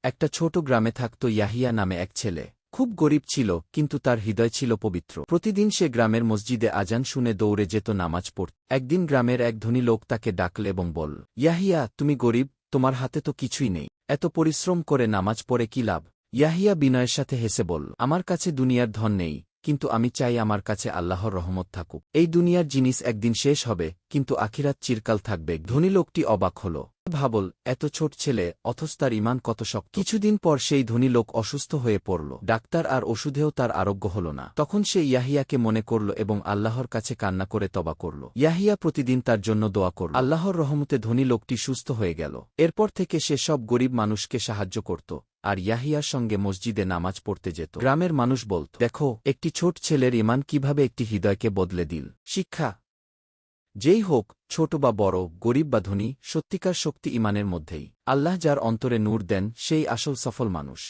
একটা ছোট গ্রামে থাকত ইয়াহিয়া নামে এক ছেলে। খুব গরিব ছিল, কিন্তু তার হৃদয় ছিল পবিত্র। প্রতিদিন সে গ্রামের মসজিদে আজান শুনে দৌড়ে যেত নামাজ পড়তে। একদিন গ্রামের এক ধনী লোক তাকে ডাকল এবং বলল, ইয়াহিয়া, তুমি গরিব, তোমার হাতে তো কিছুই নেই। এত পরিশ্রম করে নামাজ পড়ে কি লাভ? ইয়াহিয়া বিনয়ের সাথে হেসে বলল, আমার কাছে দুনিয়ার ধন নেই, কিন্তু আমি চাই আমার কাছে আল্লাহর রহমত থাকুক। এই দুনিয়ার জিনিস একদিন শেষ হবে, কিন্তু আখিরাত চিরকাল থাকবে। ধনী লোকটি অবাক হল। ভাবল, এত ছোট ছেলে, অথচ তার ঈমান কত শক্ত। কিছুদিন পর সেই ধনী লোক অসুস্থ হয়ে পড়ল। ডাক্তার আর ওষুধেও তার আরোগ্য হল না। তখন সে ইয়াহিয়াকে মনে করল এবং আল্লাহর কাছে কান্না করে তওবা করল। ইয়াহিয়া প্রতিদিন তার জন্য দোয়া করল। আল্লাহর রহমতে ধনী লোকটি সুস্থ হয়ে গেল। এরপর থেকে সে সব গরিব মানুষকে সাহায্য করত, আর ইয়াহিয়ার সঙ্গে মসজিদে নামাজ পড়তে যেত। গ্রামের মানুষ বলত, দেখো, একটি ছোট ছেলের ঈমান কিভাবে একটি হৃদয়কে বদলে দিল। শিক্ষা: যেই হোক, ছোট বা বড়, গরিব বা ধনী, সত্যিকার শক্তি ঈমানের মধ্যেই। আল্লাহ যার অন্তরে নূর দেন, সেই আসল সফল মানুষ।